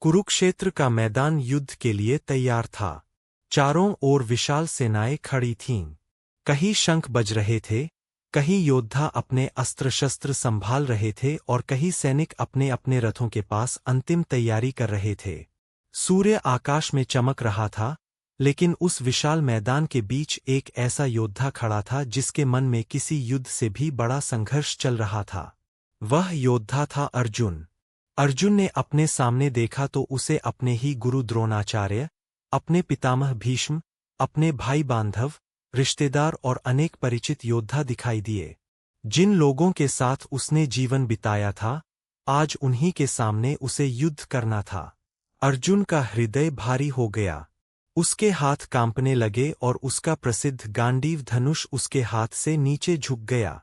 कुरुक्षेत्र का मैदान युद्ध के लिए तैयार था। चारों ओर विशाल सेनाएं खड़ी थीं। कहीं शंख बज रहे थे, कहीं योद्धा अपने अस्त्र शस्त्र संभाल रहे थे और कहीं सैनिक अपने अपने रथों के पास अंतिम तैयारी कर रहे थे। सूर्य आकाश में चमक रहा था, लेकिन उस विशाल मैदान के बीच एक ऐसा योद्धा खड़ा था जिसके मन में किसी युद्ध से भी बड़ा संघर्ष चल रहा था। वह योद्धा था अर्जुन। अर्जुन ने अपने सामने देखा तो उसे अपने ही गुरु द्रोणाचार्य, अपने पितामह भीष्म, अपने भाई बांधव, रिश्तेदार और अनेक परिचित योद्धा दिखाई दिए। जिन लोगों के साथ उसने जीवन बिताया था, आज उन्हीं के सामने उसे युद्ध करना था। अर्जुन का हृदय भारी हो गया। उसके हाथ कांपने लगे और उसका प्रसिद्ध गांडीव धनुष उसके हाथ से नीचे झुक गया।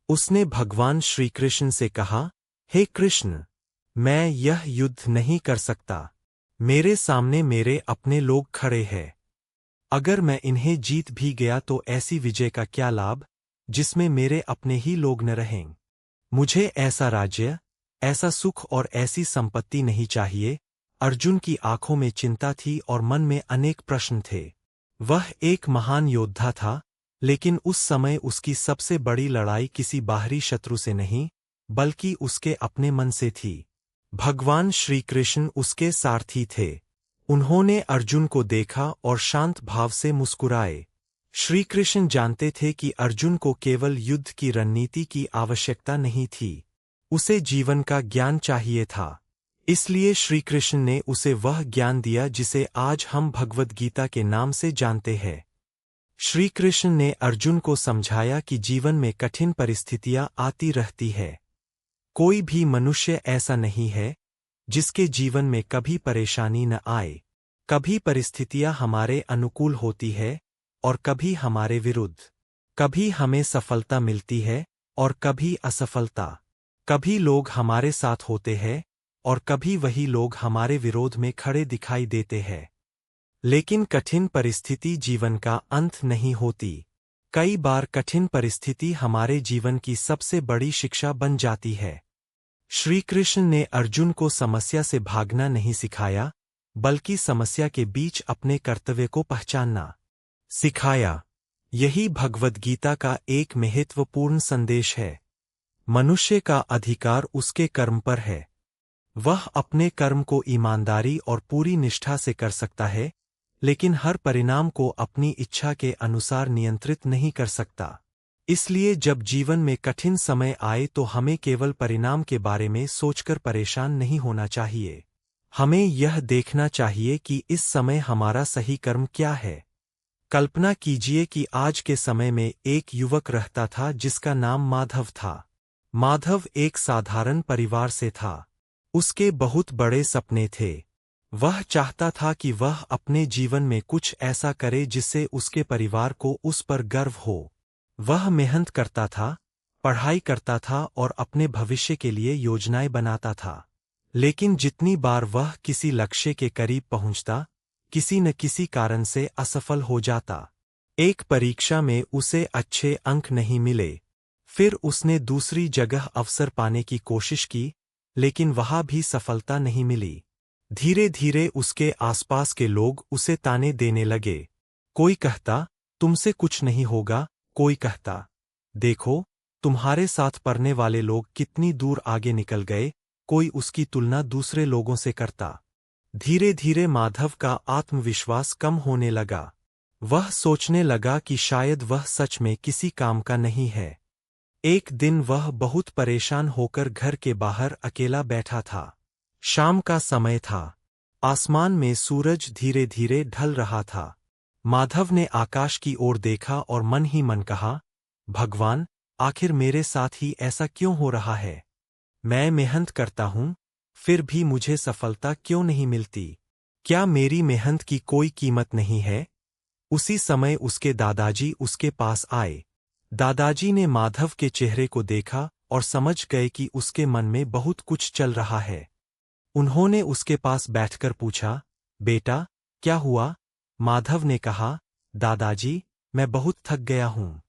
उसने भगवान श्री कृष्ण से कहा, हे कृष्ण, मैं यह युद्ध नहीं कर सकता। मेरे सामने मेरे अपने लोग खड़े हैं। अगर मैं इन्हें जीत भी गया तो ऐसी विजय का क्या लाभ, जिसमें मेरे अपने ही लोग न रहें। मुझे ऐसा राज्य, ऐसा सुख और ऐसी संपत्ति नहीं चाहिए। अर्जुन की आंखों में चिंता थी और मन में अनेक प्रश्न थे। वह एक महान योद्धा था, लेकिन उस समय उसकी सबसे बड़ी लड़ाई किसी बाहरी शत्रु से नहीं, बल्कि उसके अपने मन से थी। भगवान श्री कृष्ण उसके सारथी थे। उन्होंने अर्जुन को देखा और शांत भाव से मुस्कुराए। श्री कृष्ण जानते थे कि अर्जुन को केवल युद्ध की रणनीति की आवश्यकता नहीं थी, उसे जीवन का ज्ञान चाहिए था। इसलिए श्री कृष्ण ने उसे वह ज्ञान दिया जिसे आज हम भगवद गीता के नाम से जानते हैं। श्री कृष्ण ने अर्जुन को समझाया कि जीवन में कठिन परिस्थितियां आती रहती है। कोई भी मनुष्य ऐसा नहीं है जिसके जीवन में कभी परेशानी न आए। कभी परिस्थितियां हमारे अनुकूल होती है और कभी हमारे विरुद्ध। कभी हमें सफलता मिलती है और कभी असफलता। कभी लोग हमारे साथ होते हैं और कभी वही लोग हमारे विरोध में खड़े दिखाई देते हैं। लेकिन कठिन परिस्थिति जीवन का अंत नहीं होती। कई बार कठिन परिस्थिति हमारे जीवन की सबसे बड़ी शिक्षा बन जाती है। श्री कृष्ण ने अर्जुन को समस्या से भागना नहीं सिखाया, बल्कि समस्या के बीच अपने कर्तव्य को पहचानना सिखाया। यही भगवद गीता का एक महत्वपूर्ण संदेश है। मनुष्य का अधिकार उसके कर्म पर है। वह अपने कर्म को ईमानदारी और पूरी निष्ठा से कर सकता है, लेकिन हर परिणाम को अपनी इच्छा के अनुसार नियंत्रित नहीं कर सकता। इसलिए जब जीवन में कठिन समय आए तो हमें केवल परिणाम के बारे में सोचकर परेशान नहीं होना चाहिए। हमें यह देखना चाहिए कि इस समय हमारा सही कर्म क्या है। कल्पना कीजिए कि आज के समय में एक युवक रहता था जिसका नाम माधव था। माधव एक साधारण परिवार से था। उसके बहुत बड़े सपने थे। वह चाहता था कि वह अपने जीवन में कुछ ऐसा करे जिससे उसके परिवार को उस पर गर्व हो। वह मेहनत करता था, पढ़ाई करता था और अपने भविष्य के लिए योजनाएं बनाता था। लेकिन जितनी बार वह किसी लक्ष्य के करीब पहुंचता, किसी न किसी कारण से असफल हो जाता। एक परीक्षा में उसे अच्छे अंक नहीं मिले। फिर उसने दूसरी जगह अवसर पाने की कोशिश की, लेकिन वहां भी सफलता नहीं मिली। धीरे धीरे उसके आसपास के लोग उसे ताने देने लगे। कोई कहता, तुमसे कुछ नहीं होगा, कोई कहता, देखो, तुम्हारे साथ पढ़ने वाले लोग कितनी दूर आगे निकल गए। कोई उसकी तुलना दूसरे लोगों से करता। धीरे धीरे माधव का आत्मविश्वास कम होने लगा। वह सोचने लगा कि शायद वह सच में किसी काम का नहीं है। एक दिन वह बहुत परेशान होकर घर के बाहर अकेला बैठा था। शाम का समय था। आसमान में सूरज धीरे धीरे ढल रहा था। माधव ने आकाश की ओर देखा और मन ही मन कहा, भगवान, आखिर मेरे साथ ही ऐसा क्यों हो रहा है? मैं मेहनत करता हूँ, फिर भी मुझे सफलता क्यों नहीं मिलती? क्या मेरी मेहनत की कोई कीमत नहीं है? उसी समय उसके दादाजी उसके पास आए। दादाजी ने माधव के चेहरे को देखा और समझ गए कि उसके मन में बहुत कुछ चल रहा है। उन्होंने उसके पास बैठकर पूछा, बेटा, क्या हुआ? माधव ने कहा, दादाजी, मैं बहुत थक गया हूँ।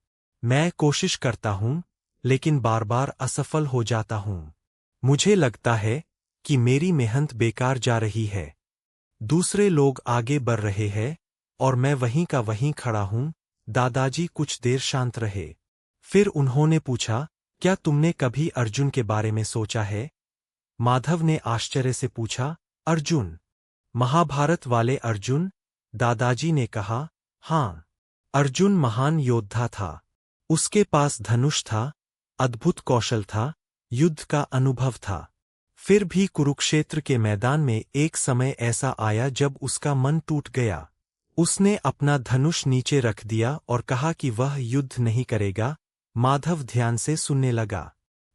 मैं कोशिश करता हूँ, लेकिन बार बार असफल हो जाता हूँ। मुझे लगता है कि मेरी मेहनत बेकार जा रही है। दूसरे लोग आगे बढ़ रहे हैं और मैं वहीं का वहीं खड़ा हूं। दादाजी कुछ देर शांत रहे। फिर उन्होंने पूछा, क्या तुमने कभी अर्जुन के बारे में सोचा है? माधव ने आश्चर्य से पूछा, अर्जुन? महाभारत वाले अर्जुन? दादाजी ने कहा, हाँ। अर्जुन महान योद्धा था। उसके पास धनुष था, अद्भुत कौशल था, युद्ध का अनुभव था। फिर भी कुरुक्षेत्र के मैदान में एक समय ऐसा आया जब उसका मन टूट गया। उसने अपना धनुष नीचे रख दिया और कहा कि वह युद्ध नहीं करेगा। माधव ध्यान से सुनने लगा।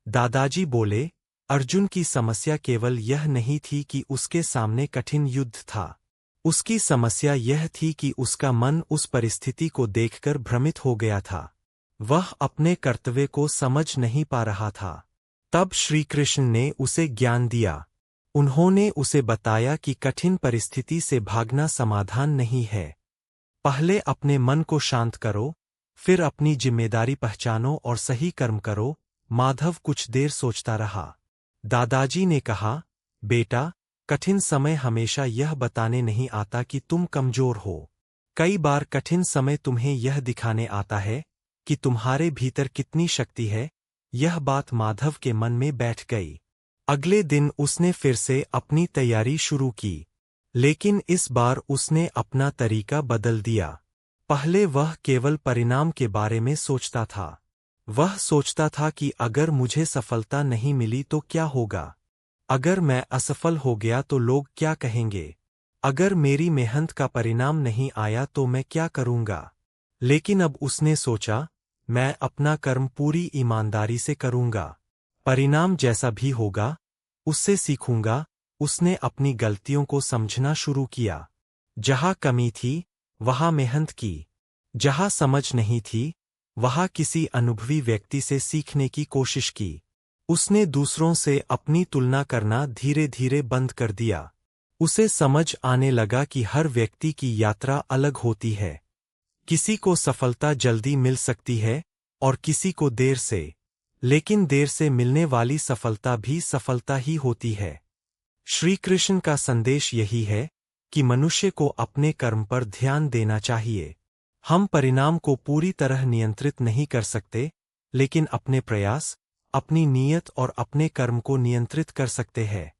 दादाजी बोले, अर्जुन की समस्या केवल यह नहीं थी कि उसके सामने कठिन युद्ध था। उसकी समस्या यह थी कि उसका मन उस परिस्थिति को देखकर भ्रमित हो गया था। वह अपने कर्तव्य को समझ नहीं पा रहा था। तब श्री कृष्ण ने उसे ज्ञान दिया। उन्होंने उसे बताया कि कठिन परिस्थिति से भागना समाधान नहीं है। पहले अपने मन को शांत करो, फिर अपनी जिम्मेदारी पहचानो और सही कर्म करो। माधव कुछ देर सोचता रहा। दादाजी ने कहा, बेटा, कठिन समय हमेशा यह बताने नहीं आता कि तुम कमजोर हो। कई बार कठिन समय तुम्हें यह दिखाने आता है कि तुम्हारे भीतर कितनी शक्ति है। यह बात माधव के मन में बैठ गई। अगले दिन उसने फिर से अपनी तैयारी शुरू की, लेकिन इस बार उसने अपना तरीका बदल दिया। पहले वह केवल परिणाम के बारे में सोचता था। वह सोचता था कि अगर मुझे सफलता नहीं मिली तो क्या होगा? अगर मैं असफल हो गया तो लोग क्या कहेंगे? अगर मेरी मेहनत का परिणाम नहीं आया तो मैं क्या करूंगा? लेकिन अब उसने सोचा, मैं अपना कर्म पूरी ईमानदारी से करूंगा। परिणाम जैसा भी होगा, उससे सीखूंगा। उसने अपनी गलतियों को समझना शुरू किया। जहां कमी थी, वहां मेहनत की। जहां समझ नहीं थी, वहां किसी अनुभवी व्यक्ति से सीखने की कोशिश की। उसने दूसरों से अपनी तुलना करना धीरे धीरे बंद कर दिया। उसे समझ आने लगा कि हर व्यक्ति की यात्रा अलग होती है। किसी को सफलता जल्दी मिल सकती है और किसी को देर से, लेकिन देर से मिलने वाली सफलता भी सफलता ही होती है। श्री कृष्ण का संदेश यही है कि मनुष्य को अपने कर्म पर ध्यान देना चाहिए। हम परिणाम को पूरी तरह नियंत्रित नहीं कर सकते, लेकिन अपने प्रयास, अपनी नीयत और अपने कर्म को नियंत्रित कर सकते हैं।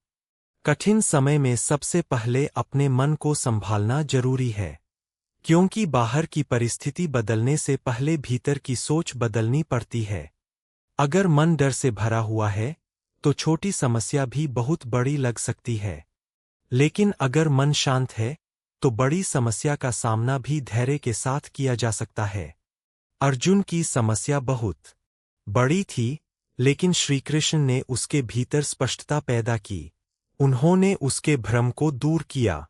कठिन समय में सबसे पहले अपने मन को संभालना जरूरी है, क्योंकि बाहर की परिस्थिति बदलने से पहले भीतर की सोच बदलनी पड़ती है। अगर मन डर से भरा हुआ है, तो छोटी समस्या भी बहुत बड़ी लग सकती है। लेकिन अगर मन शांत है, तो बड़ी समस्या का सामना भी धैर्य के साथ किया जा सकता है। अर्जुन की समस्या बहुत बड़ी थी, लेकिन श्री कृष्ण ने उसके भीतर स्पष्टता पैदा की। उन्होंने उसके भ्रम को दूर किया।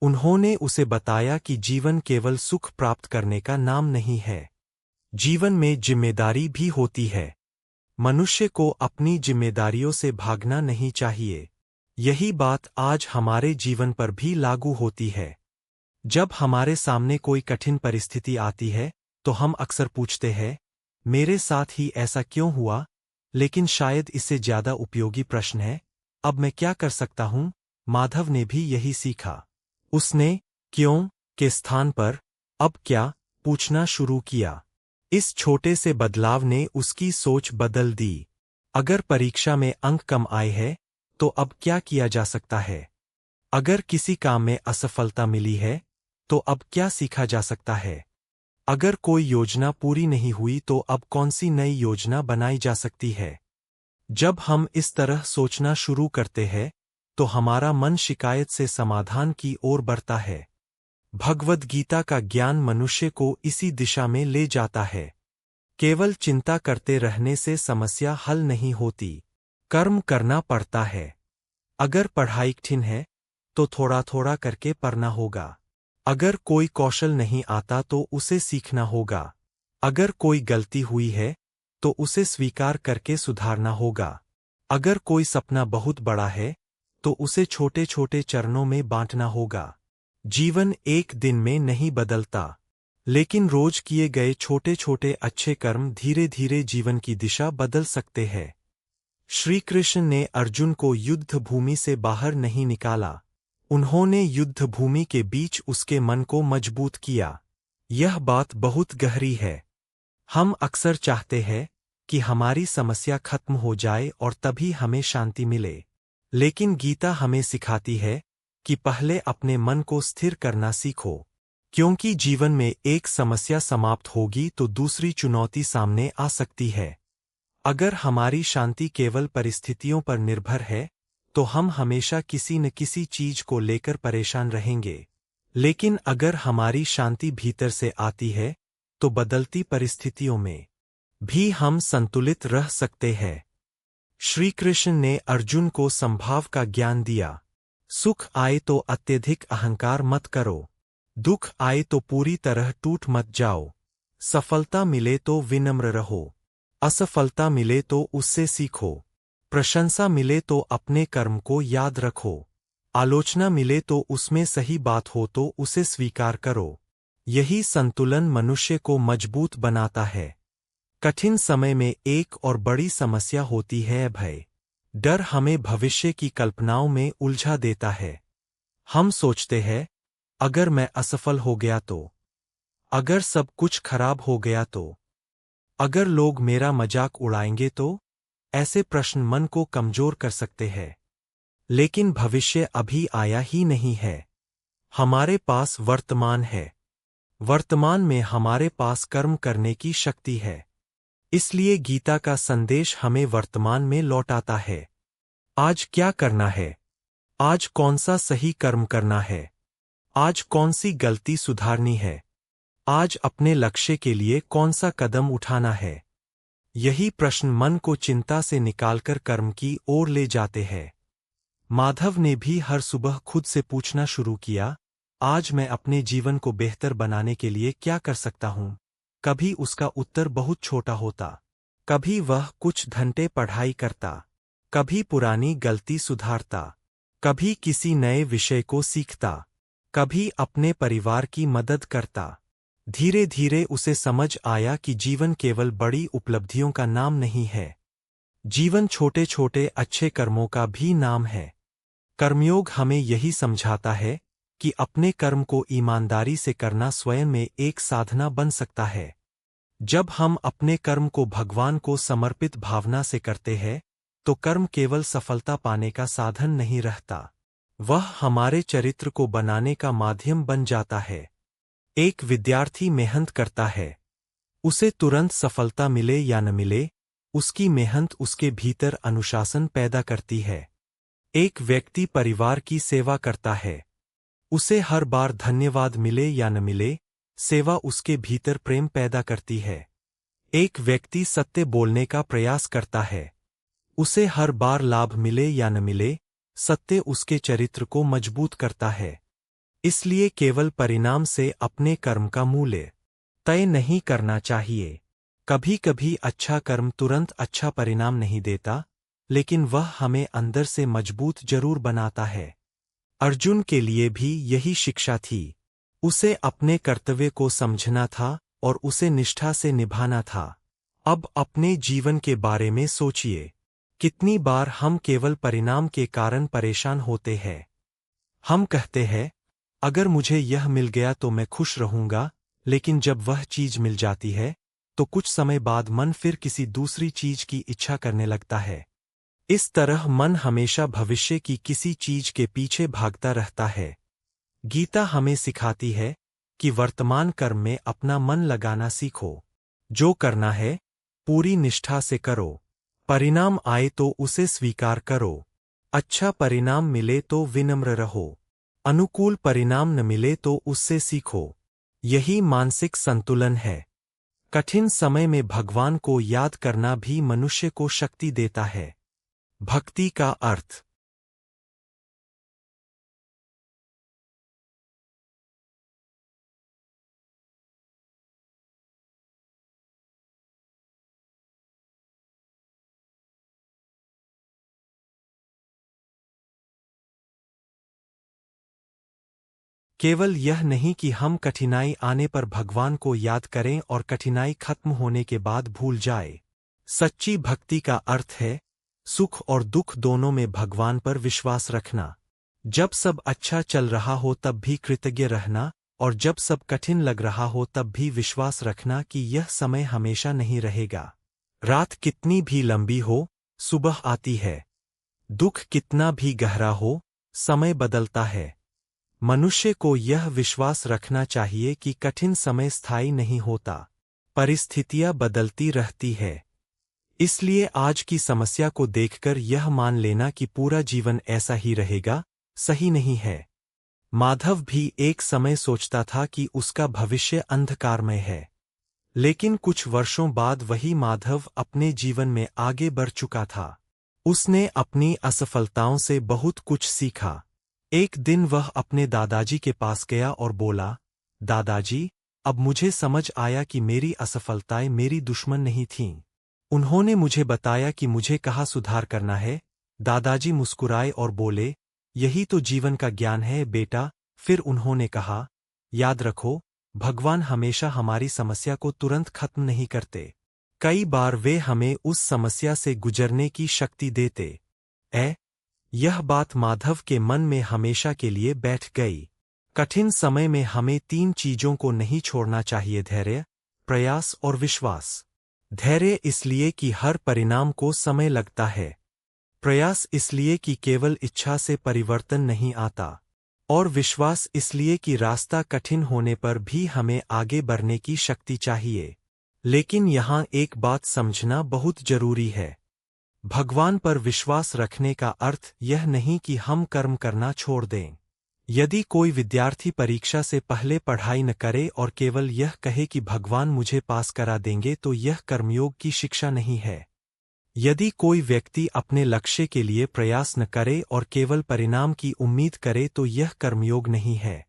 उन्होंने उसे बताया कि जीवन केवल सुख प्राप्त करने का नाम नहीं है। जीवन में जिम्मेदारी भी होती है। मनुष्य को अपनी जिम्मेदारियों से भागना नहीं चाहिए। यही बात आज हमारे जीवन पर भी लागू होती है। जब हमारे सामने कोई कठिन परिस्थिति आती है, तो हम अक्सर पूछते हैं, मेरे साथ ही ऐसा क्यों हुआ? लेकिन शायद इससे ज्यादा उपयोगी प्रश्न है, अब मैं क्या कर सकता हूं? माधव ने भी यही सीखा। उसने क्यों के स्थान पर अब क्या पूछना शुरू किया। इस छोटे से बदलाव ने उसकी सोच बदल दी। अगर परीक्षा में अंक कम आए हैं, तो अब क्या किया जा सकता है? अगर किसी काम में असफलता मिली है, तो अब क्या सीखा जा सकता है? अगर कोई योजना पूरी नहीं हुई तो अब कौन सी नई योजना बनाई जा सकती है? जब हम इस तरह सोचना शुरू करते हैं, तो हमारा मन शिकायत से समाधान की ओर बढ़ता है। भगवद गीता का ज्ञान मनुष्य को इसी दिशा में ले जाता है। केवल चिंता करते रहने से समस्या हल नहीं होती। कर्म करना पड़ता है। अगर पढ़ाई कठिन है, तो थोड़ा थोड़ा करके पढ़ना होगा। अगर कोई कौशल नहीं आता तो उसे सीखना होगा। अगर कोई गलती हुई है, तो उसे स्वीकार करके सुधारना होगा। अगर कोई सपना बहुत बड़ा है, तो उसे छोटे छोटे चरणों में बांटना होगा। जीवन एक दिन में नहीं बदलता, लेकिन रोज किए गए छोटे छोटे अच्छे कर्म धीरे धीरे जीवन की दिशा बदल सकते हैं। श्री कृष्ण ने अर्जुन को युद्ध भूमि से बाहर नहीं निकाला। उन्होंने युद्ध भूमि के बीच उसके मन को मजबूत किया। यह बात बहुत गहरी है। हम अक्सर चाहते हैं कि हमारी समस्या खत्म हो जाए और तभी हमें शांति मिले। लेकिन गीता हमें सिखाती है कि पहले अपने मन को स्थिर करना सीखो, क्योंकि जीवन में एक समस्या समाप्त होगी तो दूसरी चुनौती सामने आ सकती है। अगर हमारी शांति केवल परिस्थितियों पर निर्भर है तो हम हमेशा किसी न किसी चीज को लेकर परेशान रहेंगे। लेकिन अगर हमारी शांति भीतर से आती है तो बदलती परिस्थितियों में भी हम संतुलित रह सकते हैं। श्री कृष्ण ने अर्जुन को संभाव का ज्ञान दिया। सुख आए तो अत्यधिक अहंकार मत करो, दुख आए तो पूरी तरह टूट मत जाओ, सफलता मिले तो विनम्र रहो, असफलता मिले तो उससे सीखो, प्रशंसा मिले तो अपने कर्म को याद रखो, आलोचना मिले तो उसमें सही बात हो तो उसे स्वीकार करो। यही संतुलन मनुष्य को मजबूत बनाता है। कठिन समय में एक और बड़ी समस्या होती है भय। डर हमें भविष्य की कल्पनाओं में उलझा देता है। हम सोचते हैं, अगर मैं असफल हो गया तो, अगर सब कुछ खराब हो गया तो, अगर लोग मेरा मजाक उड़ाएंगे तो। ऐसे प्रश्न मन को कमजोर कर सकते हैं। लेकिन भविष्य अभी आया ही नहीं है। हमारे पास वर्तमान है। वर्तमान में हमारे पास कर्म करने की शक्ति है। इसलिए गीता का संदेश हमें वर्तमान में लौटाता है। आज क्या करना है? आज कौन सा सही कर्म करना है? आज कौन सी गलती सुधारनी है? आज अपने लक्ष्य के लिए कौन सा कदम उठाना है? यही प्रश्न मन को चिंता से निकालकर कर्म की ओर ले जाते हैं। माधव ने भी हर सुबह खुद से पूछना शुरू किया, आज मैं अपने जीवन को बेहतर बनाने के लिए क्या कर सकता हूँ? कभी उसका उत्तर बहुत छोटा होता, कभी वह कुछ घंटे पढ़ाई करता, कभी पुरानी गलती सुधारता, कभी किसी नए विषय को सीखता, कभी अपने परिवार की मदद करता। धीरे धीरे उसे समझ आया कि जीवन केवल बड़ी उपलब्धियों का नाम नहीं है। जीवन छोटे छोटे अच्छे कर्मों का भी नाम है। कर्मयोग हमें यही समझाता है कि अपने कर्म को ईमानदारी से करना स्वयं में एक साधना बन सकता है। जब हम अपने कर्म को भगवान को समर्पित भावना से करते हैं तो कर्म केवल सफलता पाने का साधन नहीं रहता, वह हमारे चरित्र को बनाने का माध्यम बन जाता है। एक विद्यार्थी मेहनत करता है, उसे तुरंत सफलता मिले या न मिले, उसकी मेहनत उसके भीतर अनुशासन पैदा करती है। एक व्यक्ति परिवार की सेवा करता है, उसे हर बार धन्यवाद मिले या न मिले, सेवा उसके भीतर प्रेम पैदा करती है। एक व्यक्ति सत्य बोलने का प्रयास करता है, उसे हर बार लाभ मिले या न मिले, सत्य उसके चरित्र को मजबूत करता है। इसलिए केवल परिणाम से अपने कर्म का मूल्य तय नहीं करना चाहिए। कभी कभी अच्छा कर्म तुरंत अच्छा परिणाम नहीं देता, लेकिन वह हमें अंदर से मजबूत जरूर बनाता है। अर्जुन के लिए भी यही शिक्षा थी। उसे अपने कर्तव्य को समझना था और उसे निष्ठा से निभाना था। अब अपने जीवन के बारे में सोचिए, कितनी बार हम केवल परिणाम के कारण परेशान होते हैं। हम कहते हैं, अगर मुझे यह मिल गया तो मैं खुश रहूंगा, लेकिन जब वह चीज मिल जाती है तो कुछ समय बाद मन फिर किसी दूसरी चीज की इच्छा करने लगता है। इस तरह मन हमेशा भविष्य की किसी चीज के पीछे भागता रहता है। गीता हमें सिखाती है कि वर्तमान कर्म में अपना मन लगाना सीखो। जो करना है पूरी निष्ठा से करो। परिणाम आए तो उसे स्वीकार करो। अच्छा परिणाम मिले तो विनम्र रहो। अनुकूल परिणाम न मिले तो उससे सीखो। यही मानसिक संतुलन है। कठिन समय में भगवान को याद करना भी मनुष्य को शक्ति देता है। भक्ति का अर्थ। केवल यह नहीं कि हम कठिनाई आने पर भगवान को याद करें और कठिनाई खत्म होने के बाद भूल जाए। सच्ची भक्ति का अर्थ है सुख और दुख दोनों में भगवान पर विश्वास रखना। जब सब अच्छा चल रहा हो तब भी कृतज्ञ रहना, और जब सब कठिन लग रहा हो तब भी विश्वास रखना कि यह समय हमेशा नहीं रहेगा। रात कितनी भी लंबी हो, सुबह आती है। दुख कितना भी गहरा हो, समय बदलता है। मनुष्य को यह विश्वास रखना चाहिए कि कठिन समय स्थायी नहीं होता, परिस्थितियां बदलती रहती है। इसलिए आज की समस्या को देखकर यह मान लेना कि पूरा जीवन ऐसा ही रहेगा, सही नहीं है। माधव भी एक समय सोचता था कि उसका भविष्य अंधकारमय है। लेकिन कुछ वर्षों बाद वही माधव अपने जीवन में आगे बढ़ चुका था। उसने अपनी असफलताओं से बहुत कुछ सीखा। एक दिन वह अपने दादाजी के पास गया और बोला, दादाजी, अब मुझे समझ आया कि मेरी असफलताएं मेरी दुश्मन नहीं थीं। उन्होंने मुझे बताया कि मुझे कहाँ सुधार करना है। दादाजी मुस्कुराए और बोले, यही तो जीवन का ज्ञान है बेटा। फिर उन्होंने कहा, याद रखो, भगवान हमेशा हमारी समस्या को तुरंत खत्म नहीं करते। कई बार वे हमें उस समस्या से गुजरने की शक्ति देते। यह बात माधव के मन में हमेशा के लिए बैठ गई। कठिन समय में हमें 3 चीजों को नहीं छोड़ना चाहिए: धैर्य, प्रयास और विश्वास। धैर्य इसलिए कि हर परिणाम को समय लगता है। प्रयास इसलिए कि केवल इच्छा से परिवर्तन नहीं आता। और विश्वास इसलिए कि रास्ता कठिन होने पर भी हमें आगे बढ़ने की शक्ति चाहिए। लेकिन यहाँ एक बात समझना बहुत जरूरी है। भगवान पर विश्वास रखने का अर्थ यह नहीं कि हम कर्म करना छोड़ दें। यदि कोई विद्यार्थी परीक्षा से पहले पढ़ाई न करे और केवल यह कहे कि भगवान मुझे पास करा देंगे, तो यह कर्मयोग की शिक्षा नहीं है। यदि कोई व्यक्ति अपने लक्ष्य के लिए प्रयास न करे और केवल परिणाम की उम्मीद करे, तो यह कर्मयोग नहीं है।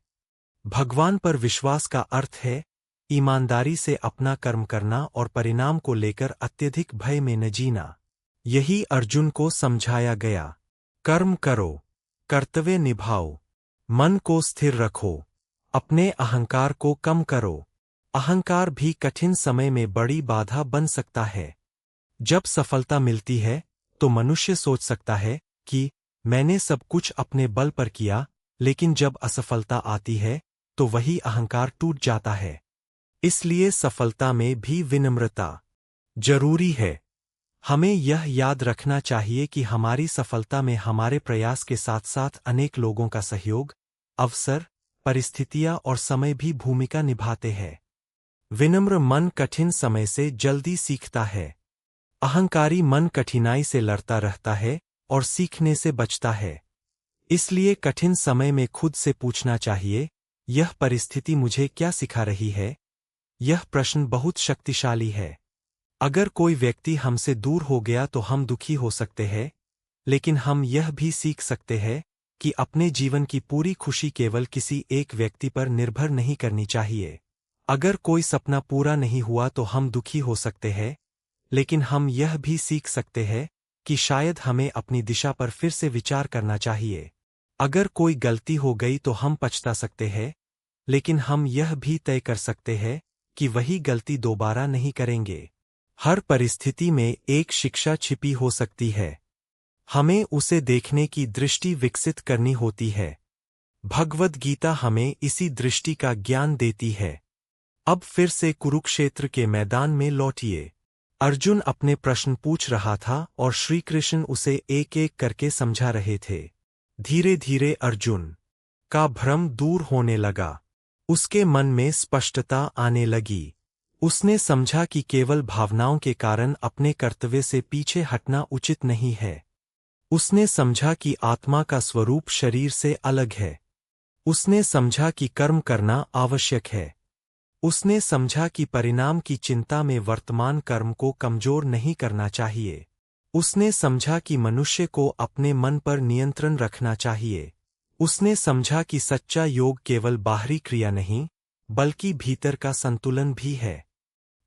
भगवान पर विश्वास का अर्थ है ईमानदारी से अपना कर्म करना और परिणाम को लेकर अत्यधिक भय में न जीना। यही अर्जुन को समझाया गया। कर्म करो, कर्तव्य निभाओ, मन को स्थिर रखो, अपने अहंकार को कम करो। अहंकार भी कठिन समय में बड़ी बाधा बन सकता है। जब सफलता मिलती है तो मनुष्य सोच सकता है कि मैंने सब कुछ अपने बल पर किया, लेकिन जब असफलता आती है तो वही अहंकार टूट जाता है। इसलिए सफलता में भी विनम्रता जरूरी है। हमें यह याद रखना चाहिए कि हमारी सफलता में हमारे प्रयास के साथ साथ अनेक लोगों का सहयोग, अवसर, परिस्थितियां और समय भी भूमिका निभाते हैं। विनम्र मन कठिन समय से जल्दी सीखता है। अहंकारी मन कठिनाई से लड़ता रहता है और सीखने से बचता है। इसलिए कठिन समय में खुद से पूछना चाहिए, यह परिस्थिति मुझे क्या सिखा रही है? यह प्रश्न बहुत शक्तिशाली है। अगर कोई व्यक्ति हमसे दूर हो गया तो हम दुखी हो सकते हैं, लेकिन हम यह भी सीख सकते हैं कि अपने जीवन की पूरी खुशी केवल किसी एक व्यक्ति पर निर्भर नहीं करनी चाहिए। अगर कोई सपना पूरा नहीं हुआ तो हम दुखी हो सकते हैं, लेकिन हम यह भी सीख सकते हैं कि शायद हमें अपनी दिशा पर फिर से विचार करना चाहिए। अगर कोई गलती हो गई तो हम पछता सकते हैं, लेकिन हम यह भी तय कर सकते हैं कि वही गलती दोबारा नहीं करेंगे। हर परिस्थिति में एक शिक्षा छिपी हो सकती है। हमें उसे देखने की दृष्टि विकसित करनी होती है। भगवद गीता हमें इसी दृष्टि का ज्ञान देती है। अब फिर से कुरुक्षेत्र के मैदान में लौटिए। अर्जुन अपने प्रश्न पूछ रहा था और श्री कृष्ण उसे एक एक करके समझा रहे थे। धीरे धीरे अर्जुन का भ्रम दूर होने लगा। उसके मन में स्पष्टता आने लगी। उसने समझा कि केवल भावनाओं के कारण अपने कर्तव्य से पीछे हटना उचित नहीं है। उसने समझा कि आत्मा का स्वरूप शरीर से अलग है। उसने समझा कि कर्म करना आवश्यक है। उसने समझा कि परिणाम की चिंता में वर्तमान कर्म को कमजोर नहीं करना चाहिए। उसने समझा कि मनुष्य को अपने मन पर नियंत्रण रखना चाहिए। उसने समझा कि सच्चा योग केवल बाहरी क्रिया नहीं, बल्कि भीतर का संतुलन भी है।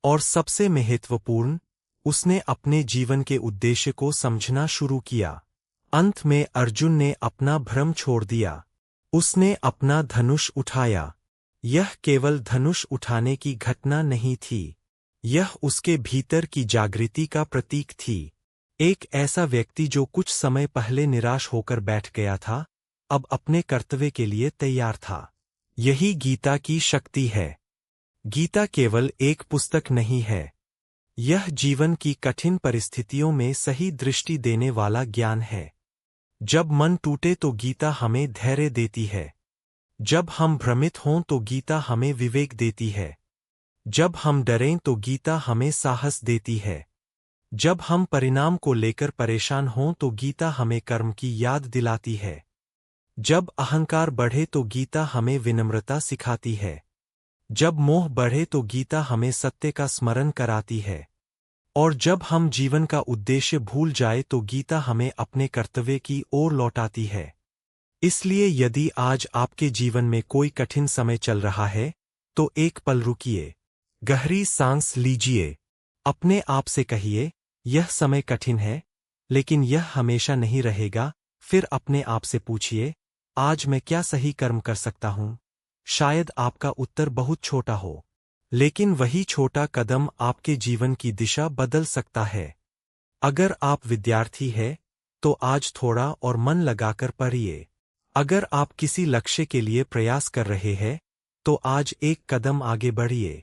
और सबसे महत्वपूर्ण, उसने अपने जीवन के उद्देश्य को समझना शुरू किया। अंत में अर्जुन ने अपना भ्रम छोड़ दिया। उसने अपना धनुष उठाया। यह केवल धनुष उठाने की घटना नहीं थी, यह उसके भीतर की जागृति का प्रतीक थी। एक ऐसा व्यक्ति जो कुछ समय पहले निराश होकर बैठ गया था, अब अपने कर्तव्य के लिए तैयार था। यही गीता की शक्ति है। गीता केवल एक पुस्तक नहीं है। यह जीवन की कठिन परिस्थितियों में सही दृष्टि देने वाला ज्ञान है। जब मन टूटे तो गीता हमें धैर्य देती है। जब हम भ्रमित हों तो गीता हमें विवेक देती है। जब हम डरें तो गीता हमें साहस देती है। जब हम परिणाम को लेकर परेशान हों तो गीता हमें कर्म की याद दिलाती है। जब अहंकार बढ़े तो गीता हमें विनम्रता सिखाती है। जब मोह बढ़े तो गीता हमें सत्य का स्मरण कराती है। और जब हम जीवन का उद्देश्य भूल जाए तो गीता हमें अपने कर्तव्य की ओर लौटाती है। इसलिए यदि आज आपके जीवन में कोई कठिन समय चल रहा है, तो एक पल रुकिए, गहरी सांस लीजिए, अपने आप से कहिए, यह समय कठिन है, लेकिन यह हमेशा नहीं रहेगा। फिर अपने आप से पूछिए, आज मैं क्या सही कर्म कर सकता हूँ? शायद आपका उत्तर बहुत छोटा हो, लेकिन वही छोटा कदम आपके जीवन की दिशा बदल सकता है। अगर आप विद्यार्थी हैं, तो आज थोड़ा और मन लगाकर पढ़िए। अगर आप किसी लक्ष्य के लिए प्रयास कर रहे हैं, तो आज एक कदम आगे बढ़िए।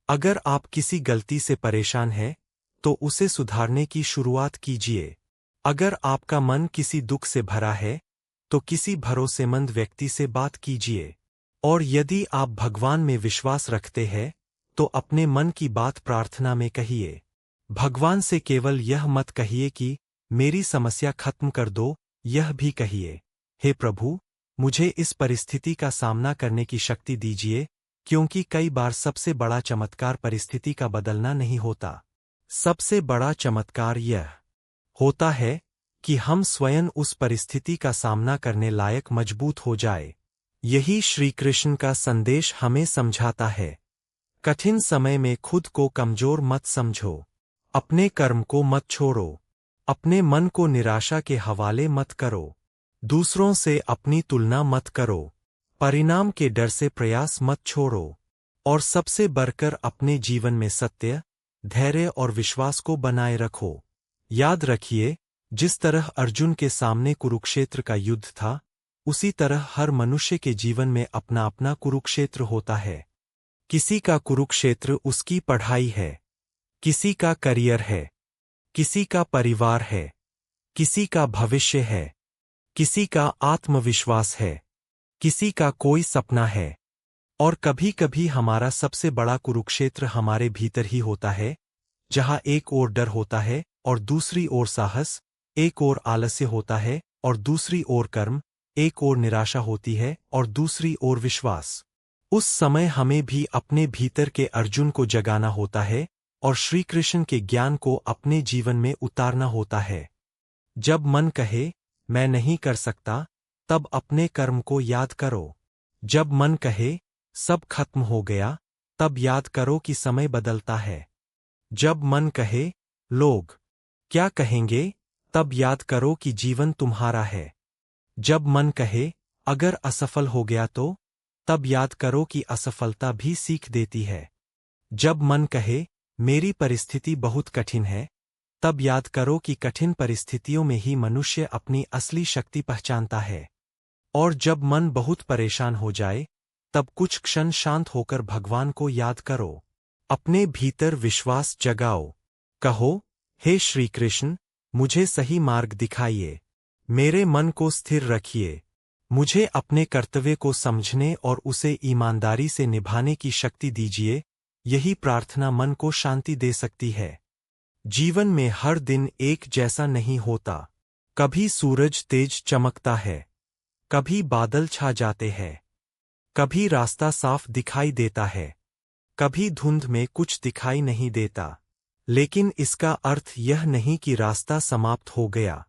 अगर आप किसी गलती से परेशान हैं, तो उसे सुधारने की शुरुआत कीजिए। अगर आपका मन किसी दुख से भरा है, तो किसी भरोसेमंद व्यक्ति से बात कीजिए। और यदि आप भगवान में विश्वास रखते हैं, तो अपने मन की बात प्रार्थना में कहिए। भगवान से केवल यह मत कहिए कि मेरी समस्या खत्म कर दो, यह भी कहिए, हे प्रभु, मुझे इस परिस्थिति का सामना करने की शक्ति दीजिए, क्योंकि कई बार सबसे बड़ा चमत्कार परिस्थिति का बदलना नहीं होता। सबसे बड़ा चमत्कार यह होता है कि हम स्वयं उस परिस्थिति का सामना करने लायक मजबूत हो जाए। यही श्री कृष्ण का संदेश हमें समझाता है। कठिन समय में खुद को कमजोर मत समझो, अपने कर्म को मत छोड़ो, अपने मन को निराशा के हवाले मत करो, दूसरों से अपनी तुलना मत करो, परिणाम के डर से प्रयास मत छोड़ो, और सबसे बढ़कर अपने जीवन में सत्य, धैर्य और विश्वास को बनाए रखो। याद रखिए, जिस तरह अर्जुन के सामने कुरुक्षेत्र का युद्ध था, उसी तरह हर मनुष्य के जीवन में अपना अपना कुरुक्षेत्र होता है। किसी का कुरुक्षेत्र उसकी पढ़ाई है, किसी का करियर है, किसी का परिवार है, किसी का भविष्य है, किसी का आत्मविश्वास है, किसी का कोई सपना है। और कभी कभी हमारा सबसे बड़ा कुरुक्षेत्र हमारे भीतर ही होता है, जहां एक ओर डर होता है और दूसरी ओर साहस, एक ओर आलस्य होता है और दूसरी ओर कर्म, एक ओर निराशा होती है और दूसरी ओर विश्वास। उस समय हमें भी अपने भीतर के अर्जुन को जगाना होता है और श्री कृष्ण के ज्ञान को अपने जीवन में उतारना होता है। जब मन कहे, मैं नहीं कर सकता, तब अपने कर्म को याद करो। जब मन कहे, सब खत्म हो गया, तब याद करो कि समय बदलता है। जब मन कहे, लोग क्या कहेंगे, तब याद करो कि जीवन तुम्हारा है। जब मन कहे, अगर असफल हो गया तो, तब याद करो कि असफलता भी सीख देती है। जब मन कहे, मेरी परिस्थिति बहुत कठिन है, तब याद करो कि कठिन परिस्थितियों में ही मनुष्य अपनी असली शक्ति पहचानता है। और जब मन बहुत परेशान हो जाए, तब कुछ क्षण शांत होकर भगवान को याद करो। अपने भीतर विश्वास जगाओ। कहो, हे श्री कृष्ण, मुझे सही मार्ग दिखाइए। मेरे मन को स्थिर रखिए। मुझे अपने कर्तव्य को समझने और उसे ईमानदारी से निभाने की शक्ति दीजिए। यही प्रार्थना मन को शांति दे सकती है। जीवन में हर दिन एक जैसा नहीं होता। कभी सूरज तेज चमकता है, कभी बादल छा जाते हैं, कभी रास्ता साफ दिखाई देता है, कभी धुंध में कुछ दिखाई नहीं देता। लेकिन इसका अर्थ यह नहीं कि रास्ता समाप्त हो गया।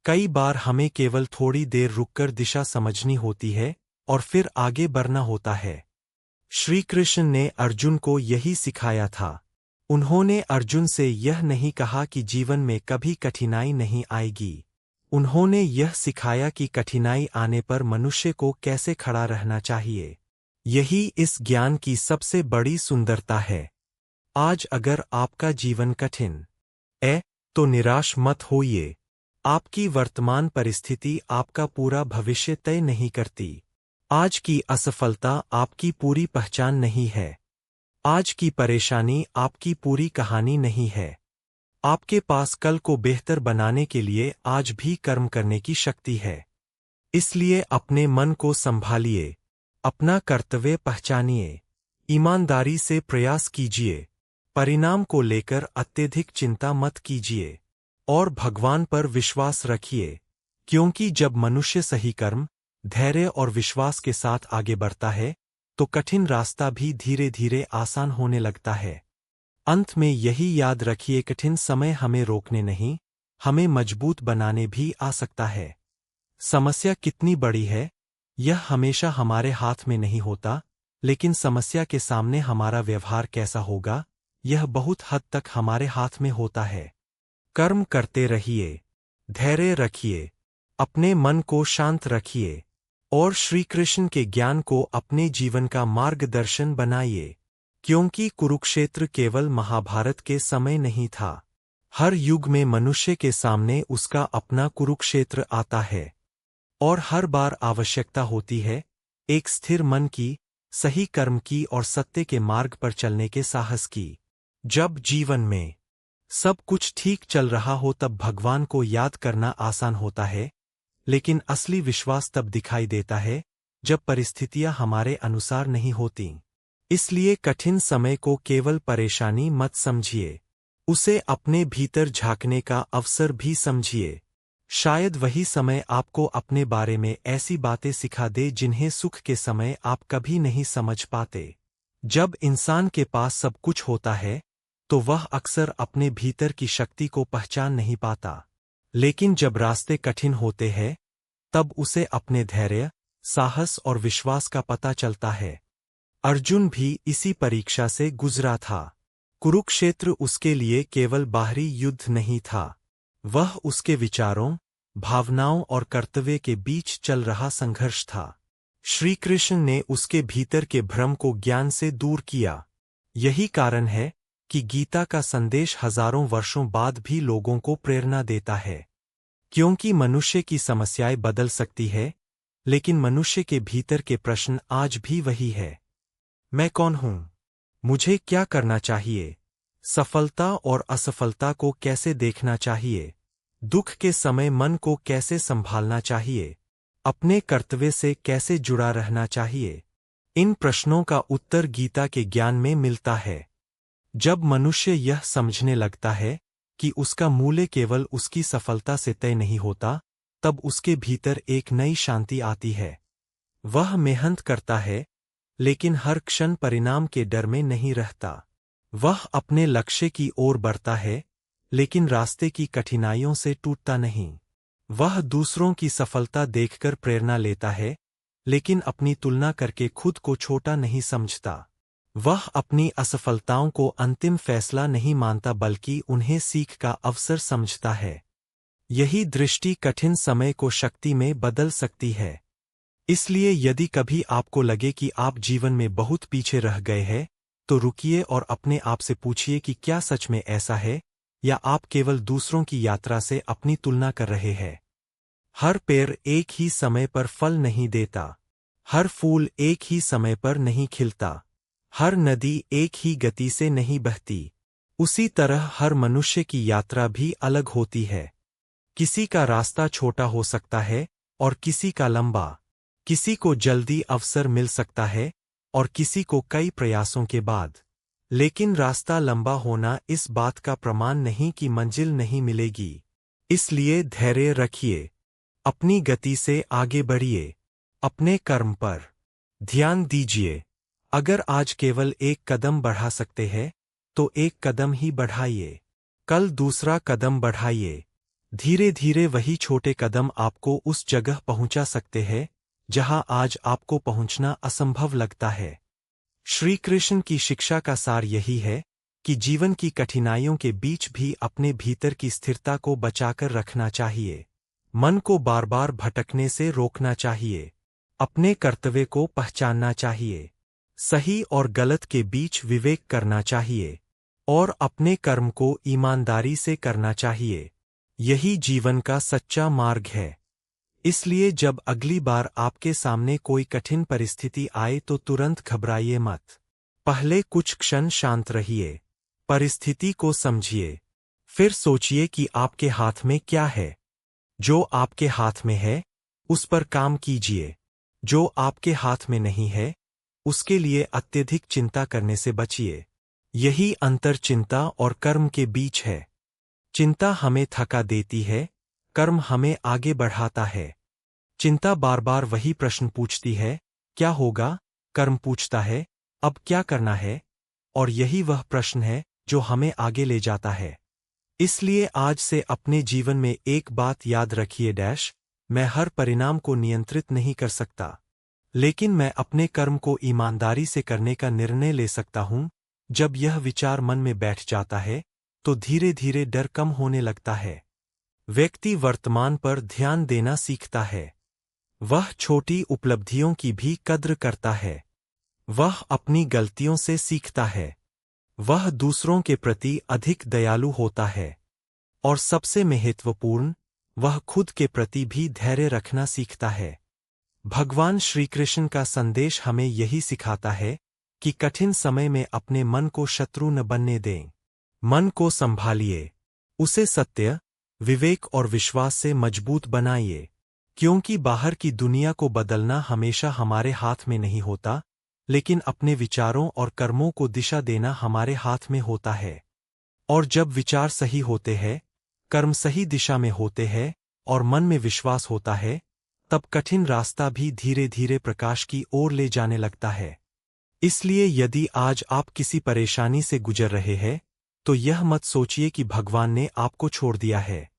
कई बार हमें केवल थोड़ी देर रुककर दिशा समझनी होती है और फिर आगे बढ़ना होता है। श्री कृष्ण ने अर्जुन को यही सिखाया था। उन्होंने अर्जुन से यह नहीं कहा कि जीवन में कभी कठिनाई नहीं आएगी। उन्होंने यह सिखाया कि कठिनाई आने पर मनुष्य को कैसे खड़ा रहना चाहिए। यही इस ज्ञान की सबसे बड़ी सुंदरता है। आज अगर आपका जीवन कठिन है, तो निराश मत होइए। आपकी वर्तमान परिस्थिति आपका पूरा भविष्य तय नहीं करती। आज की असफलता आपकी पूरी पहचान नहीं है। आज की परेशानी आपकी पूरी कहानी नहीं है। आपके पास कल को बेहतर बनाने के लिए आज भी कर्म करने की शक्ति है। इसलिए अपने मन को संभालिए, अपना कर्तव्य पहचानिए, ईमानदारी से प्रयास कीजिए, परिणाम को लेकर अत्यधिक चिंता मत कीजिए और भगवान पर विश्वास रखिए, क्योंकि जब मनुष्य सही कर्म, धैर्य और विश्वास के साथ आगे बढ़ता है तो कठिन रास्ता भी धीरे धीरे आसान होने लगता है। अंत में यही याद रखिए, कठिन समय हमें रोकने नहीं, हमें मजबूत बनाने भी आ सकता है। समस्या कितनी बड़ी है, यह हमेशा हमारे हाथ में नहीं होता, लेकिन समस्या के सामने हमारा व्यवहार कैसा होगा, यह बहुत हद तक हमारे हाथ में होता है। कर्म करते रहिए, धैर्य रखिए, अपने मन को शांत रखिए और श्री कृष्ण के ज्ञान को अपने जीवन का मार्गदर्शन बनाइए, क्योंकि कुरुक्षेत्र केवल महाभारत के समय नहीं था। हर युग में मनुष्य के सामने उसका अपना कुरुक्षेत्र आता है और हर बार आवश्यकता होती है एक स्थिर मन की, सही कर्म की और सत्य के मार्ग पर चलने के साहस की। जब जीवन में सब कुछ ठीक चल रहा हो तब भगवान को याद करना आसान होता है, लेकिन असली विश्वास तब दिखाई देता है जब परिस्थितियां हमारे अनुसार नहीं होती। इसलिए कठिन समय को केवल परेशानी मत समझिए, उसे अपने भीतर झांकने का अवसर भी समझिए। शायद वही समय आपको अपने बारे में ऐसी बातें सिखा दे जिन्हें सुख के समय आप कभी नहीं समझ पाते। जब इंसान के पास सब कुछ होता है तो वह अक्सर अपने भीतर की शक्ति को पहचान नहीं पाता, लेकिन जब रास्ते कठिन होते हैं तब उसे अपने धैर्य, साहस और विश्वास का पता चलता है। अर्जुन भी इसी परीक्षा से गुजरा था। कुरुक्षेत्र उसके लिए केवल बाहरी युद्ध नहीं था, वह उसके विचारों, भावनाओं और कर्तव्य के बीच चल रहा संघर्ष था। श्री कृष्ण ने उसके भीतर के भ्रम को ज्ञान से दूर किया। यही कारण है कि गीता का संदेश हजारों वर्षों बाद भी लोगों को प्रेरणा देता है, क्योंकि मनुष्य की समस्याएं बदल सकती है, लेकिन मनुष्य के भीतर के प्रश्न आज भी वही है। मैं कौन हूं? मुझे क्या करना चाहिए? सफलता और असफलता को कैसे देखना चाहिए? दुख के समय मन को कैसे संभालना चाहिए? अपने कर्तव्य से कैसे जुड़ा रहना चाहिए? इन प्रश्नों का उत्तर गीता के ज्ञान में मिलता है। जब मनुष्य यह समझने लगता है कि उसका मूल्य केवल उसकी सफलता से तय नहीं होता, तब उसके भीतर एक नई शांति आती है। वह मेहनत करता है, लेकिन हर क्षण परिणाम के डर में नहीं रहता। वह अपने लक्ष्य की ओर बढ़ता है, लेकिन रास्ते की कठिनाइयों से टूटता नहीं। वह दूसरों की सफलता देखकर प्रेरणा लेता है, लेकिन अपनी तुलना करके खुद को छोटा नहीं समझता। वह अपनी असफलताओं को अंतिम फैसला नहीं मानता, बल्कि उन्हें सीख का अवसर समझता है। यही दृष्टि कठिन समय को शक्ति में बदल सकती है। इसलिए यदि कभी आपको लगे कि आप जीवन में बहुत पीछे रह गए हैं, तो रुकिए और अपने आप से पूछिए कि क्या सच में ऐसा है, या आप केवल दूसरों की यात्रा से अपनी तुलना कर रहे हैं। हर पेड़ एक ही समय पर फल नहीं देता, हर फूल एक ही समय पर नहीं खिलता, हर नदी एक ही गति से नहीं बहती। उसी तरह हर मनुष्य की यात्रा भी अलग होती है। किसी का रास्ता छोटा हो सकता है और किसी का लंबा। किसी को जल्दी अवसर मिल सकता है और किसी को कई प्रयासों के बाद। लेकिन रास्ता लंबा होना इस बात का प्रमाण नहीं कि मंजिल नहीं मिलेगी। इसलिए धैर्य रखिए, अपनी गति से आगे बढ़िए, अपने कर्म पर ध्यान दीजिए। अगर आज केवल एक कदम बढ़ा सकते हैं, तो एक कदम ही बढ़ाइए। कल दूसरा कदम बढ़ाइए। धीरे धीरे वही छोटे कदम आपको उस जगह पहुंचा सकते हैं जहां आज आपको पहुंचना असंभव लगता है। श्री कृष्ण की शिक्षा का सार यही है कि जीवन की कठिनाइयों के बीच भी अपने भीतर की स्थिरता को बचाकर रखना चाहिए। मन को बार बार भटकने से रोकना चाहिए। अपने कर्तव्य को पहचानना चाहिए। सही और गलत के बीच विवेक करना चाहिए। और अपने कर्म को ईमानदारी से करना चाहिए। यही जीवन का सच्चा मार्ग है। इसलिए जब अगली बार आपके सामने कोई कठिन परिस्थिति आए तो तुरंत घबराइए मत। पहले कुछ क्षण शांत रहिए, परिस्थिति को समझिए, फिर सोचिए कि आपके हाथ में क्या है। जो आपके हाथ में है, उस पर काम कीजिए। जो आपके हाथ में नहीं है, उसके लिए अत्यधिक चिंता करने से बचिए। यही अंतर चिंता और कर्म के बीच है। चिंता हमें थका देती है, कर्म हमें आगे बढ़ाता है। चिंता बार बार वही प्रश्न पूछती है, क्या होगा? कर्म पूछता है, अब क्या करना है? और यही वह प्रश्न है जो हमें आगे ले जाता है। इसलिए आज से अपने जीवन में एक बात याद रखिए मैं हर परिणाम को नियंत्रित नहीं कर सकता, लेकिन मैं अपने कर्म को ईमानदारी से करने का निर्णय ले सकता हूं। जब यह विचार मन में बैठ जाता है, तो धीरे धीरे डर कम होने लगता है। व्यक्ति वर्तमान पर ध्यान देना सीखता है। वह छोटी उपलब्धियों की भी कद्र करता है। वह अपनी गलतियों से सीखता है। वह दूसरों के प्रति अधिक दयालु होता है। और सबसे महत्वपूर्ण, वह खुद के प्रति भी धैर्य रखना सीखता है। भगवान श्री कृष्ण का संदेश हमें यही सिखाता है कि कठिन समय में अपने मन को शत्रु न बनने दें। मन को संभालिए, उसे सत्य, विवेक और विश्वास से मजबूत बनाइए। क्योंकि बाहर की दुनिया को बदलना हमेशा हमारे हाथ में नहीं होता, लेकिन अपने विचारों और कर्मों को दिशा देना हमारे हाथ में होता है। और जब विचार सही होते हैं, कर्म सही दिशा में होते हैं और मन में विश्वास होता है, तब कठिन रास्ता भी धीरे धीरे प्रकाश की ओर ले जाने लगता है। इसलिए यदि आज आप किसी परेशानी से गुजर रहे हैं, तो यह मत सोचिए कि भगवान ने आपको छोड़ दिया है।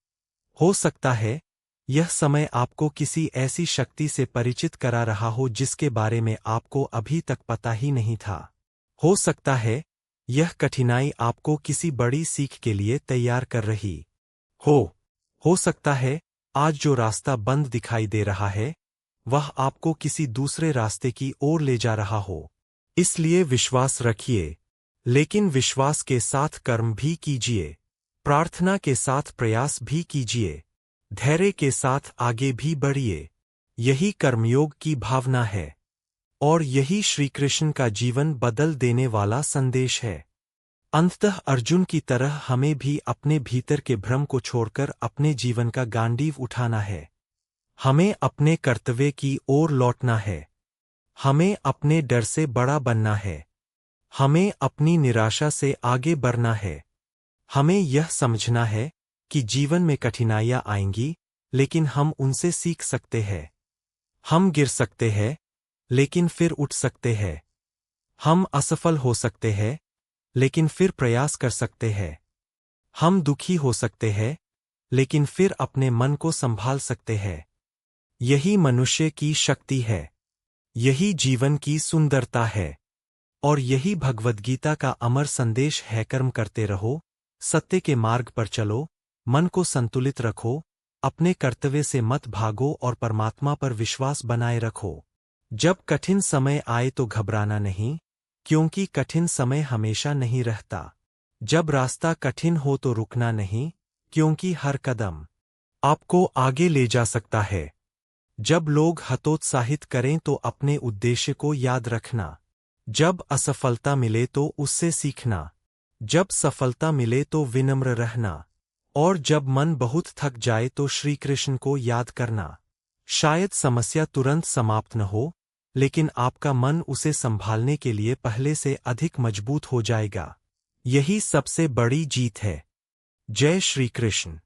हो सकता है यह समय आपको किसी ऐसी शक्ति से परिचित करा रहा हो जिसके बारे में आपको अभी तक पता ही नहीं था। हो सकता है यह कठिनाई आपको किसी बड़ी सीख के लिए तैयार कर रही हो सकता है आज जो रास्ता बंद दिखाई दे रहा है, वह आपको किसी दूसरे रास्ते की ओर ले जा रहा हो। इसलिए विश्वास रखिए, लेकिन विश्वास के साथ कर्म भी कीजिए, प्रार्थना के साथ प्रयास भी कीजिए, धैर्य के साथ आगे भी बढ़िए। यही कर्मयोग की भावना है और यही श्री कृष्ण का जीवन बदल देने वाला संदेश है। अंततः अर्जुन की तरह हमें भी अपने भीतर के भ्रम को छोड़कर अपने जीवन का गांडीव उठाना है। हमें अपने कर्तव्य की ओर लौटना है। हमें अपने डर से बड़ा बनना है। हमें अपनी निराशा से आगे बढ़ना है। हमें यह समझना है कि जीवन में कठिनाइयां आएंगी, लेकिन हम उनसे सीख सकते हैं। हम गिर सकते हैं, लेकिन फिर उठ सकते हैं। हम असफल हो सकते हैं, लेकिन फिर प्रयास कर सकते हैं। हम दुखी हो सकते हैं, लेकिन फिर अपने मन को संभाल सकते हैं। यही मनुष्य की शक्ति है। यही जीवन की सुंदरता है। और यही भगवद्गीता का अमर संदेश है। कर्म करते रहो, सत्य के मार्ग पर चलो, मन को संतुलित रखो, अपने कर्तव्य से मत भागो और परमात्मा पर विश्वास बनाए रखो। जब कठिन समय आए तो घबराना नहीं, क्योंकि कठिन समय हमेशा नहीं रहता। जब रास्ता कठिन हो तो रुकना नहीं, क्योंकि हर कदम आपको आगे ले जा सकता है। जब लोग हतोत्साहित करें तो अपने उद्देश्य को याद रखना। जब असफलता मिले तो उससे सीखना। जब सफलता मिले तो विनम्र रहना। और जब मन बहुत थक जाए तो श्री कृष्ण को याद करना। शायद समस्या तुरंत समाप्त न हो, लेकिन आपका मन उसे संभालने के लिए पहले से अधिक मजबूत हो जाएगा। यही सबसे बड़ी जीत है। जय श्री कृष्ण।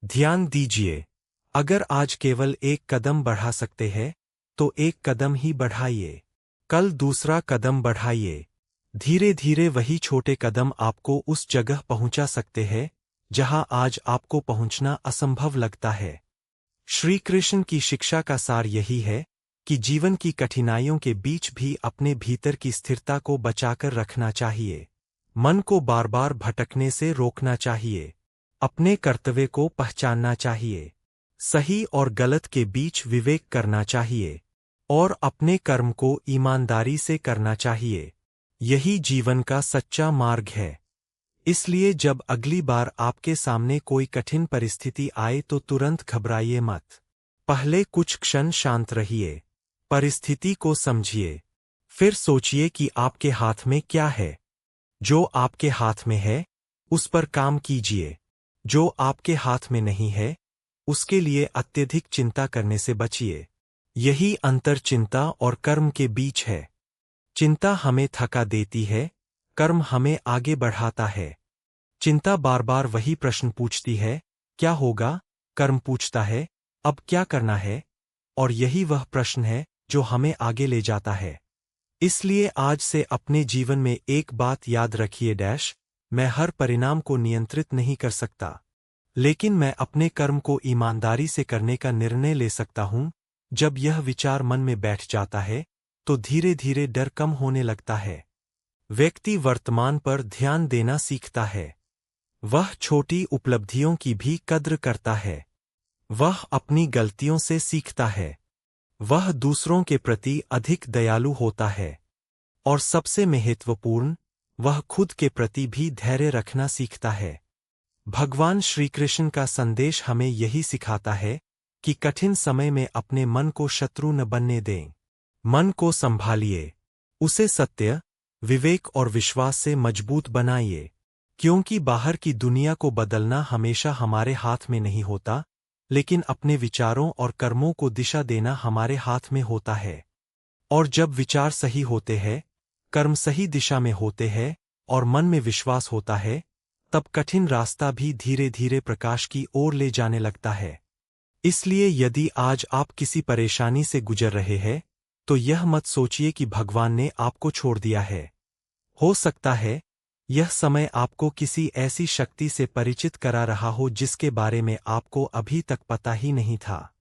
ध्यान दीजिए, अगर आज केवल एक कदम बढ़ा सकते हैं, तो एक कदम ही बढ़ाइए। कल दूसरा कदम बढ़ाइए। धीरे धीरे वही छोटे कदम आपको उस जगह पहुंचा सकते हैं जहां आज आपको पहुंचना असंभव लगता है। श्री कृष्ण की शिक्षा का सार यही है कि जीवन की कठिनाइयों के बीच भी अपने भीतर की स्थिरता को बचाकर रखना चाहिए। मन को बार बार भटकने से रोकना चाहिए। अपने कर्तव्य को पहचानना चाहिए। सही और गलत के बीच विवेक करना चाहिए और अपने कर्म को ईमानदारी से करना चाहिए। यही जीवन का सच्चा मार्ग है। इसलिए जब अगली बार आपके सामने कोई कठिन परिस्थिति आए तो तुरंत घबराइए मत। पहले कुछ क्षण शांत रहिए, परिस्थिति को समझिए, फिर सोचिए कि आपके हाथ में क्या है। जो आपके हाथ में है, उस पर काम कीजिए। जो आपके हाथ में नहीं है, उसके लिए अत्यधिक चिंता करने से बचिए। यही अंतर चिंता और कर्म के बीच है। चिंता हमें थका देती है, कर्म हमें आगे बढ़ाता है। चिंता बार बार वही प्रश्न पूछती है, क्या होगा? कर्म पूछता है, अब क्या करना है? और यही वह प्रश्न है जो हमें आगे ले जाता है। इसलिए आज से अपने जीवन में एक बात याद रखिए मैं हर परिणाम को नियंत्रित नहीं कर सकता, लेकिन मैं अपने कर्म को ईमानदारी से करने का निर्णय ले सकता हूं। जब यह विचार मन में बैठ जाता है, तो धीरे धीरे डर कम होने लगता है। व्यक्ति वर्तमान पर ध्यान देना सीखता है। वह छोटी उपलब्धियों की भी कद्र करता है। वह अपनी गलतियों से सीखता है। वह दूसरों के प्रति अधिक दयालु होता है। और सबसे महत्वपूर्ण, वह खुद के प्रति भी धैर्य रखना सीखता है। भगवान श्री कृष्ण का संदेश हमें यही सिखाता है कि कठिन समय में अपने मन को शत्रु न बनने दें। मन को संभालिए, उसे सत्य, विवेक और विश्वास से मजबूत बनाइए। क्योंकि बाहर की दुनिया को बदलना हमेशा हमारे हाथ में नहीं होता, लेकिन अपने विचारों और कर्मों को दिशा देना हमारे हाथ में होता है। और जब विचार सही होते हैं, कर्म सही दिशा में होते हैं और मन में विश्वास होता है, तब कठिन रास्ता भी धीरे धीरे प्रकाश की ओर ले जाने लगता है। इसलिए यदि आज आप किसी परेशानी से गुजर रहे हैं, तो यह मत सोचिए कि भगवान ने आपको छोड़ दिया है। हो सकता है यह समय आपको किसी ऐसी शक्ति से परिचित करा रहा हो जिसके बारे में आपको अभी तक पता ही नहीं था।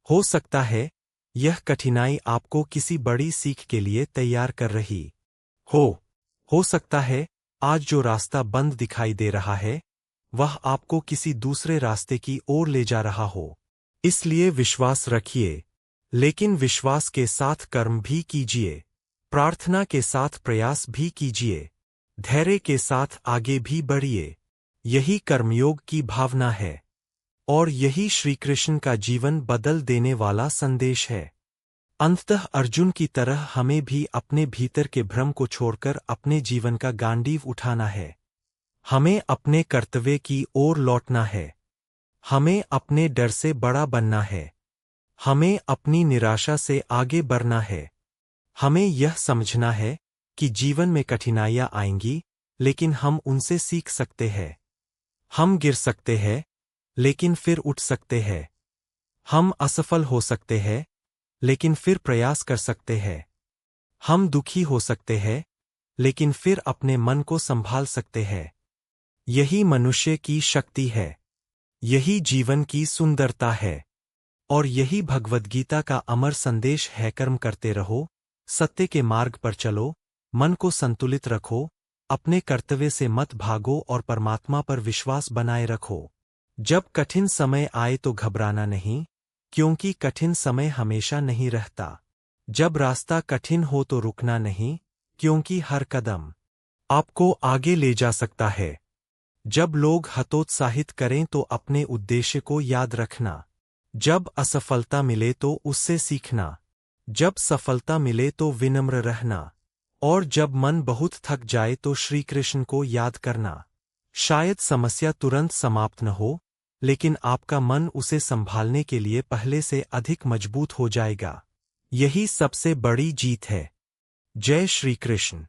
हो सकता है यह कठिनाई आपको किसी बड़ी सीख के लिए तैयार कर रही हो सकता है आज जो रास्ता बंद दिखाई दे रहा है, वह आपको किसी दूसरे रास्ते की ओर ले जा रहा हो। इसलिए विश्वास रखिए, लेकिन विश्वास के साथ कर्म भी कीजिए। प्रार्थना के साथ प्रयास भी कीजिए। धैर्य के साथ आगे भी बढ़िए। यही कर्मयोग की भावना है और यही श्री कृष्ण का जीवन बदल देने वाला संदेश है। अंततः अर्जुन की तरह हमें भी अपने भीतर के भ्रम को छोड़कर अपने जीवन का गांडीव उठाना है। हमें अपने कर्तव्य की ओर लौटना है। हमें अपने डर से बड़ा बनना है। हमें अपनी निराशा से आगे बढ़ना है। हमें यह समझना है कि जीवन में कठिनाइयां आएंगी, लेकिन हम उनसे सीख सकते हैं। हम गिर सकते हैं, लेकिन फिर उठ सकते हैं। हम असफल हो सकते हैं, लेकिन फिर प्रयास कर सकते हैं। हम दुखी हो सकते हैं, लेकिन फिर अपने मन को संभाल सकते हैं। यही मनुष्य की शक्ति है। यही जीवन की सुंदरता है। और यही भगवद गीता का अमर संदेश है। कर्म करते रहो, सत्य के मार्ग पर चलो, मन को संतुलित रखो, अपने कर्तव्य से मत भागो और परमात्मा पर विश्वास बनाए रखो। जब कठिन समय आए तो घबराना नहीं, क्योंकि कठिन समय हमेशा नहीं रहता। जब रास्ता कठिन हो तो रुकना नहीं, क्योंकि हर कदम आपको आगे ले जा सकता है। जब लोग हतोत्साहित करें तो अपने उद्देश्य को याद रखना। जब असफलता मिले तो उससे सीखना। जब सफलता मिले तो विनम्र रहना। और जब मन बहुत थक जाए तो श्री कृष्ण को याद करना। शायद समस्या तुरंत समाप्त न हो, लेकिन आपका मन उसे संभालने के लिए पहले से अधिक मजबूत हो जाएगा। यही सबसे बड़ी जीत है। जय श्री कृष्ण।